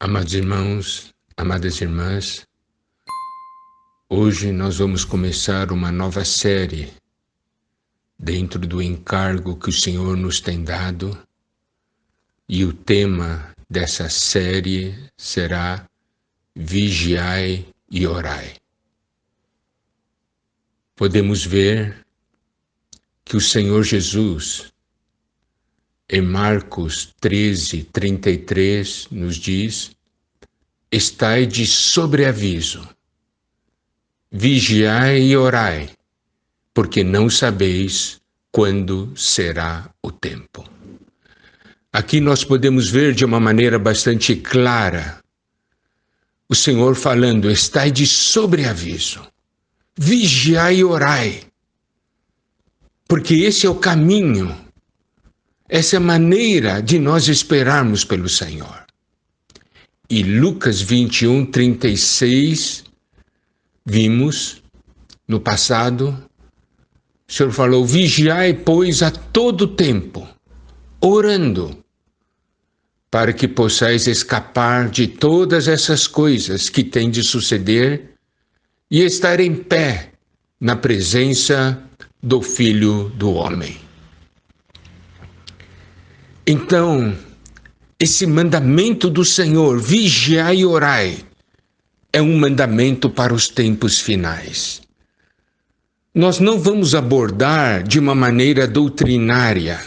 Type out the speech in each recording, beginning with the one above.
Amados irmãos, amadas irmãs, hoje nós vamos começar uma nova série dentro do encargo que o Senhor nos tem dado, e o tema dessa série será Vigiai e Orai. Podemos ver que o Senhor Jesus, em Marcos 13:33, nos diz: estai de sobreaviso, vigiai e orai, porque não sabeis quando será o tempo. Aqui nós podemos ver de uma maneira bastante clara o Senhor falando: estai de sobreaviso, vigiai e orai, porque esse é o caminho, essa é a maneira de nós esperarmos pelo Senhor. E Lucas 21:36, vimos no passado, o Senhor falou: vigiai, pois, a todo tempo, orando, para que possais escapar de todas essas coisas que têm de suceder e estar em pé na presença do Filho do Homem. Então, esse mandamento do Senhor, vigiai e orai, é um mandamento para os tempos finais. Nós não vamos abordar de uma maneira doutrinária.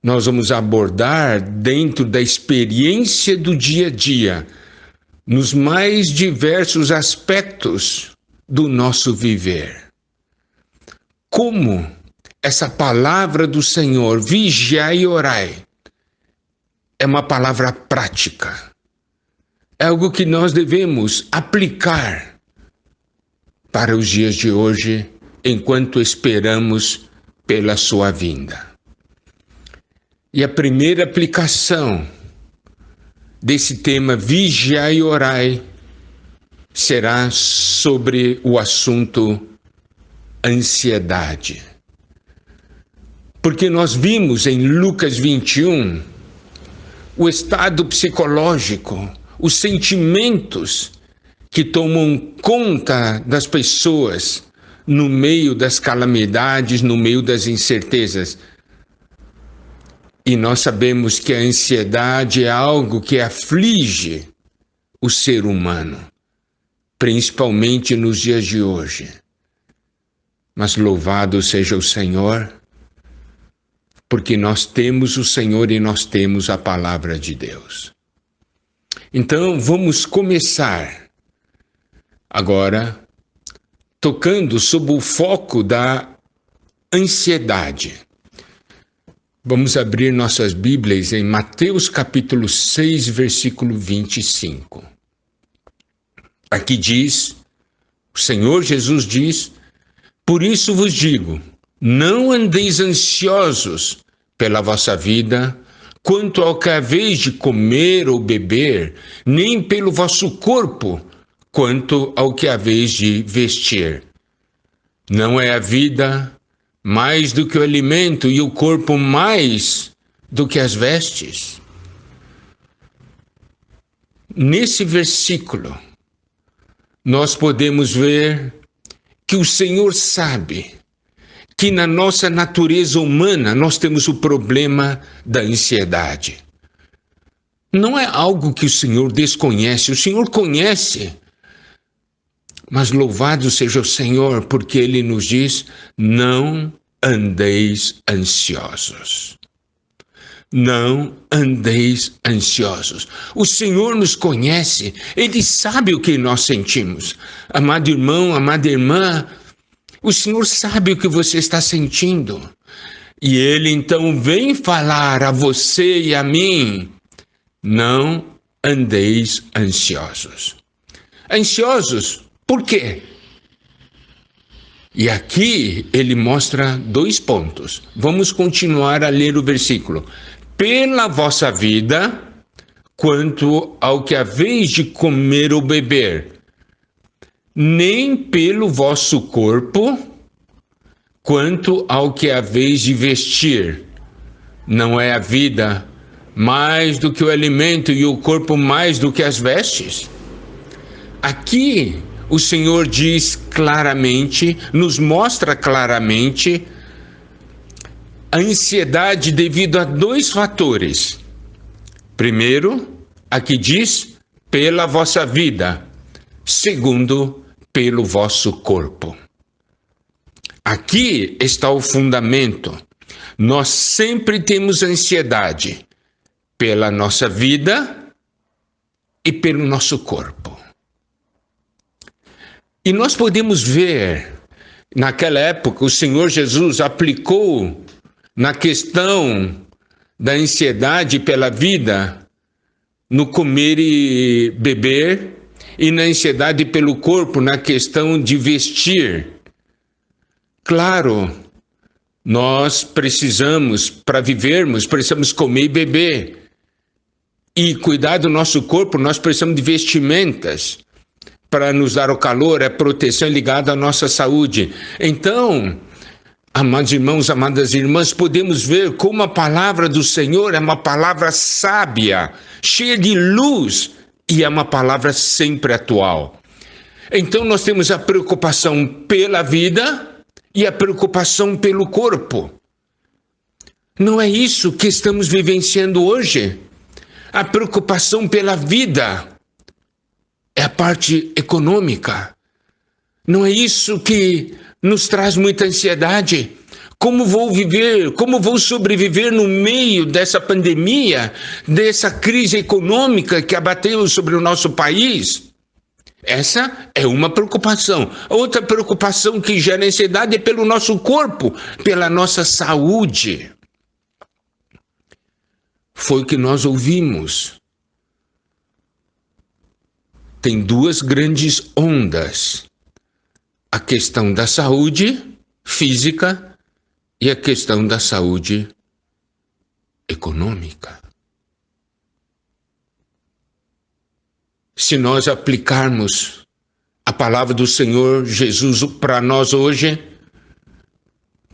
Nós vamos abordar dentro da experiência do dia a dia, nos mais diversos aspectos do nosso viver. Como essa palavra do Senhor, vigiai e orai, é uma palavra prática. É algo que nós devemos aplicar para os dias de hoje, enquanto esperamos pela sua vinda. E a primeira aplicação desse tema, vigiai e orai, será sobre o assunto ansiedade. Porque nós vimos em Lucas 21 o estado psicológico, os sentimentos que tomam conta das pessoas no meio das calamidades, no meio das incertezas. E nós sabemos que a ansiedade é algo que aflige o ser humano, principalmente nos dias de hoje. Mas louvado seja o Senhor, porque nós temos o Senhor e nós temos a palavra de Deus. Então, vamos começar agora tocando sobre o foco da ansiedade. Vamos abrir nossas Bíblias em Mateus capítulo 6, versículo 25. Aqui diz, o Senhor Jesus diz: por isso vos digo, não andeis ansiosos pela vossa vida, quanto ao que haveis de comer ou beber, nem pelo vosso corpo, quanto ao que haveis de vestir. Não é a vida mais do que o alimento, e o corpo mais do que as vestes? Nesse versículo, nós podemos ver que o Senhor sabe que na nossa natureza humana nós temos o problema da ansiedade. Não é algo que o Senhor desconhece, o Senhor conhece. Mas louvado seja o Senhor, porque Ele nos diz: não andeis ansiosos. Não andeis ansiosos. O Senhor nos conhece, Ele sabe o que nós sentimos. Amado irmão, amada irmã, o Senhor sabe o que você está sentindo. E Ele então vem falar a você e a mim: não andeis ansiosos. Ansiosos, por quê? E aqui ele mostra 2 pontos. Vamos continuar a ler o versículo. Pela vossa vida, quanto ao que haveis de comer ou beber, nem pelo vosso corpo, quanto ao que haveis de vestir. Não é a vida mais do que o alimento e o corpo mais do que as vestes. Aqui o Senhor diz claramente, nos mostra claramente a ansiedade devido a dois fatores. Primeiro, aqui diz, pela vossa vida. Segundo, pelo vosso corpo. Aqui está o fundamento. Nós sempre temos ansiedade pela nossa vida e pelo nosso corpo. E nós podemos ver, naquela época, o Senhor Jesus aplicou na questão da ansiedade pela vida, no comer e beber, e na ansiedade pelo corpo, na questão de vestir. Claro, nós precisamos, para vivermos, precisamos comer e beber. E cuidar do nosso corpo, nós precisamos de vestimentas para nos dar o calor, a proteção ligada à nossa saúde. Então, amados irmãos, amadas irmãs, podemos ver como a palavra do Senhor é uma palavra sábia, cheia de luz, e é uma palavra sempre atual. Então nós temos a preocupação pela vida e a preocupação pelo corpo. Não é isso que estamos vivenciando hoje? A preocupação pela vida é a parte econômica. Não é isso que nos traz muita ansiedade? Como vou viver, como vou sobreviver no meio dessa pandemia, dessa crise econômica que abateu sobre o nosso país? Essa é uma preocupação. Outra preocupação que gera ansiedade é pelo nosso corpo, pela nossa saúde. Foi o que nós ouvimos. Tem duas grandes ondas. A questão da saúde física e a questão da saúde econômica. Se nós aplicarmos a palavra do Senhor Jesus para nós hoje,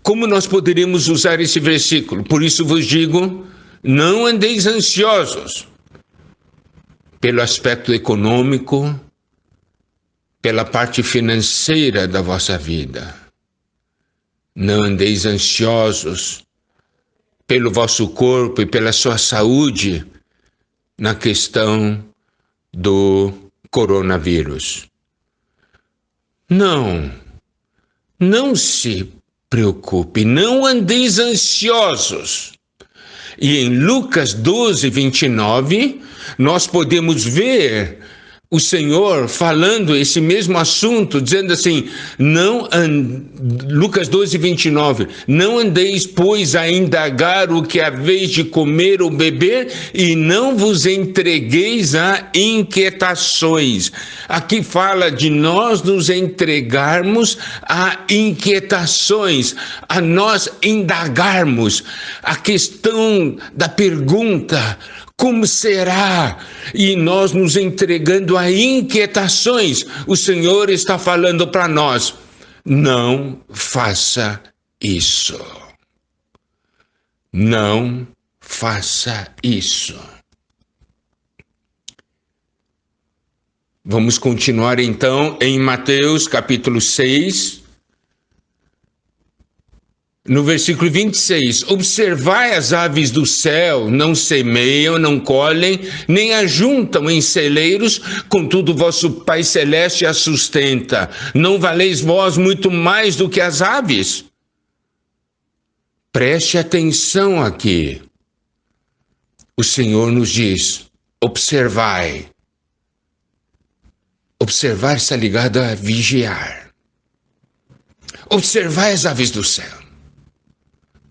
como nós poderíamos usar esse versículo? Por isso vos digo, não andeis ansiosos pelo aspecto econômico, pela parte financeira da vossa vida. Não andeis ansiosos pelo vosso corpo e pela sua saúde na questão do coronavírus. Não se preocupe, não andeis ansiosos. E em Lucas 12, 29, nós podemos ver o Senhor falando esse mesmo assunto, dizendo assim, Lucas 12, 29, não andeis, pois, a indagar o que haveis de comer ou beber, e não vos entregueis a inquietações. Aqui fala de nós nos entregarmos a inquietações, a nós indagarmos. A questão da pergunta, como será? E nós nos entregando a inquietações. O Senhor está falando para nós, não faça isso. Não faça isso. Vamos continuar então em Mateus capítulo 6. No versículo 26, observai as aves do céu, não semeiam, não colhem, nem ajuntam em celeiros, contudo vosso Pai Celeste as sustenta. Não valeis vós muito mais do que as aves? Preste atenção aqui. O Senhor nos diz, observai. Observar está ligado a vigiar. Observai as aves do céu.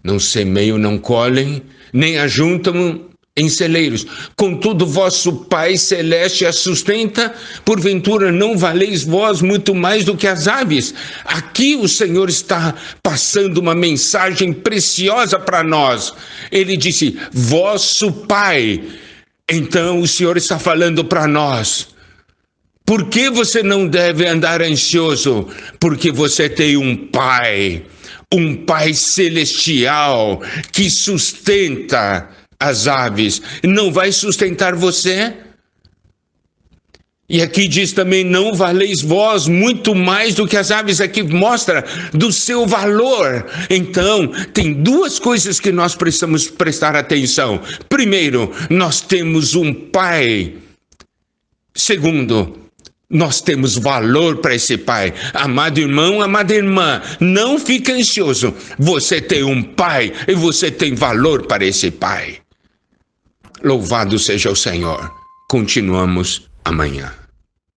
Não semeiam, não colhem, nem ajuntam em celeiros. Contudo, vosso Pai Celeste as sustenta, porventura não valeis vós muito mais do que as aves? Aqui o Senhor está passando uma mensagem preciosa para nós. Ele disse, vosso Pai. Então o Senhor está falando para nós. Por que você não deve andar ansioso? Porque você tem um Pai celestial que sustenta as aves, não vai sustentar você? E aqui diz também, não valeis vós muito mais do que as aves. Aqui mostra do seu valor. Então, tem duas coisas que nós precisamos prestar atenção. Primeiro, nós temos um Pai. Segundo, nós temos valor para esse Pai. Amado irmão, amada irmã, não fique ansioso. Você tem um Pai e você tem valor para esse Pai. Louvado seja o Senhor. Continuamos amanhã.